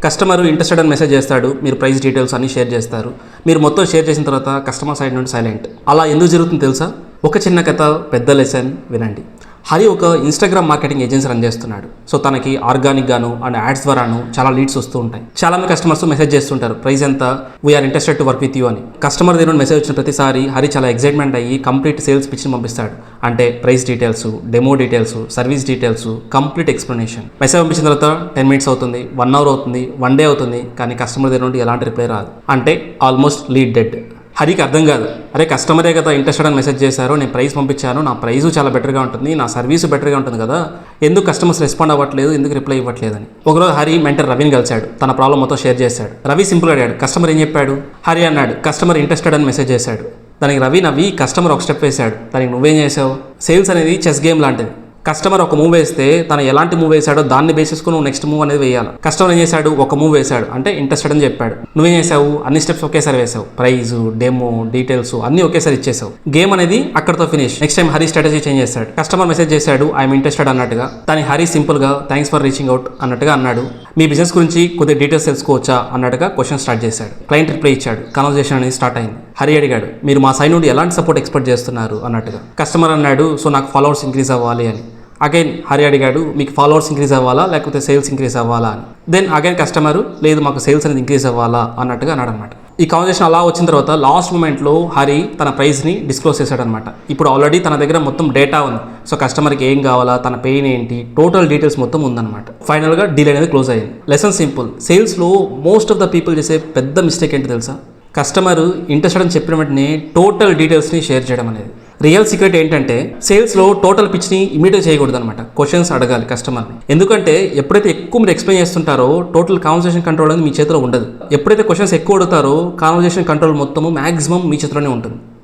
Customer interested అని message చేస్తాడు, మీరు ప్రైస్ డీటెయిల్స్ అన్ని షేర్ చేస్తారు. మీరు మొత్తం షేర్ చేసిన తర్వాత కస్టమర్ సైడ్ నుండి సైలెంట్. అలా ఎందుకు జరుగుతుందో తెలుసా? ఒక చిన్న కథ, పెద్ద లెసన్ వినండి. హరి ఒక ఇన్స్టాగ్రామ్ మార్కెటింగ్ ఏజెన్సీ రన్ చేస్తున్నాడు. సో తనకి ఆర్గానిక్ గాను అండ్ యాడ్స్ ద్వారాను చాలా లీడ్స్ వస్తూ ఉంటాయి. చాలా మంది కస్టమర్స్ మెసేజ్ చేస్తుంటారు, ప్రైస్ ఎంత, we are interested to work with you అని. కస్టమర్ దగ్గర నుండి మెసేజ్ వచ్చిన ప్రతిసారి హరి చాలా ఎక్సైట్మెంట్ అయ్యి కంప్లీట్ సేల్స్ పిచ్ని పంపిస్తాడు. అంటే price details, demo details, service details, complete explanation. Message పంపించిన తర్వాత 10 minutes అవుతుంది, 1 hour అవుతుంది, 1 day అవుతుంది, కానీ కస్టమర్ దగ్గర నుండి ఎలాంటి రిప్లై రాదు. అంటే ఆల్మోస్ట్ లీడ్ డెడ్. హరికి అర్థం కాదు, అరే కస్టమరే కదా ఇంట్రెస్టెడ్ అని మెసేజ్ చేశారు, నేను ప్రైస్ పంపించాను, నా ప్రైస్ చాలా బెటర్గా ఉంటుంది, నా సర్వీస్ బెటర్గా ఉంటుంది కదా, ఎందుకు కస్టమర్స్ రెస్పాండ్ అవ్వట్లేదు, ఎందుకు రిప్లై ఇవ్వట్లేదని. ఒకరోజు హరి మెంటర్ రవిని కలిశాడు, తన ప్రాబ్లం మొత్తం షేర్ చేశాడు. రవి సింపుల్ అడిగాడు, కస్టమర్ ఏం చెప్పాడు? హరి అన్నాడు, కస్టమర్ ఇంట్రెస్టెడ్ అని మెసేజ్ చేశాడు. దానికి రవి నవ్వి, కస్టమర్ ఒక స్టెప్ వేశాడు, దానికి నువ్వేం చేసావు? సేల్స్ అనేది చెస్ గేమ్ లాంటిది. కస్టమర్ ఒక మూవ్ వేస్తే తను ఎలాంటి మూవ్ వేశాడో దాన్ని బేస్ చేసుకుని నువ్వు నెక్స్ట్ మూవ్ అనేది వేయాలి. కస్టమర్ ఏం చేశాడు? ఒక మూవ్ వేశాడు, అంటే ఇంట్రెస్టెడ్ అని చెప్పాడు. నువ్వేం చేసావు? అన్ని స్టెప్స్ ఒకేసారి వేసావు, ప్రైజ్, డెమో, డీటెయిల్స్ అన్ని ఒకేసారి ఇచ్చేసావు. గేమ్ అనేది అక్కడతో finish. Next time Hari strategy change చేస్తాడు. కస్టమర్ మెసేజ్ చేశాడు, ఐఎమ్ ఇంట్రెస్టెడ్ అన్నట్టుగా. దాని హరి సింపుల్ గా థ్యాంక్స్ ఫర్ రీచింగ్ అవుట్ అన్నట్టుగా అన్నాడు. మీ బిజినెస్ గురించి కొద్దిగా డీటెయిల్స్ తెలుసుకోవచ్చా అన్నట్టుగా క్వశ్చన్ స్టార్ట్ చేశాడు. క్లయింట్ రిప్లై ఇచ్చాడు. కన్వర్జేషన్ అనేది స్టార్ట్ అయింది. హరి అడిగాడు, మీరు మా సైడ్ నుండి ఎలాంటి సపోర్ట్ ఎక్స్పెక్ట్ చేస్తున్నారు అన్నట్టుగా. కస్టమర్ అన్నాడు, సో నాకు ఫాలోవర్స్ ఇంక్రీజ్ అవ్వాలి అని. అగైన్ హరి అడిగాడు, మీకు ఫాలోవర్స్ ఇంక్రీజ్ అవ్వాలా లేకపోతే సేల్స్ ఇంక్రీజ్ అవ్వాలా అని. దెన్ అగైన్ కస్టమర్, లేదు మాకు సేల్స్ అనేది ఇంక్రీజ్ అవ్వాలా అన్నట్టుగా అన్నాడు అనమాట. ఈ కాన్వర్జేషన్ అలా వచ్చిన తర్వాత లాస్ట్ మూమెంట్లో హరి తన ప్రైస్ని డిస్క్లోజ్ చేశాడు అనమాట. ఇప్పుడు ఆల్రెడీ తన దగ్గర మొత్తం డేటా ఉంది. సో కస్టమర్కి ఏం కావాలా, తన పెయిన్ ఏంటి, టోటల్ డీటెయిల్స్ మొత్తం ఉందన్నమాట. ఫైనల్గా డీల్ అనేది క్లోజ్ అయ్యింది. లెసన్ సింపుల్, సేల్స్లో మోస్ట్ ఆఫ్ ద పీపుల్ చేసే పెద్ద మిస్టేక్ ఏంటి తెలుసా? కస్టమర్ ఇంట్రెస్టెడ్ అని చెప్పిన వెంటనే టోటల్ డీటెయిల్స్ని షేర్ చేయడం అనేది. రియల్ సీక్రెట్ ఏంటంటే సేల్స్లో టోటల్ పిచ్ని ఇమీడియట్ చేయకూడదు అనమాట. క్వశ్చన్స్ అడగాలి కస్టమర్ని. ఎందుకంటే ఎప్పుడైతే ఎక్కువ మీరు ఎక్స్ప్లెయిన్ చేస్తుంటారో టోటల్ కాన్వర్సేషన్ కంట్రోల్ అనేది మీ చేతిలో ఉండదు. ఎప్పుడైతే క్వశ్చన్స్ ఎక్కువ అడుగుతారో కాన్వర్సేషన్ కంట్రోల్ మొత్తము మ్యాక్సిమం మీ చేతిలోనే ఉంటుంది.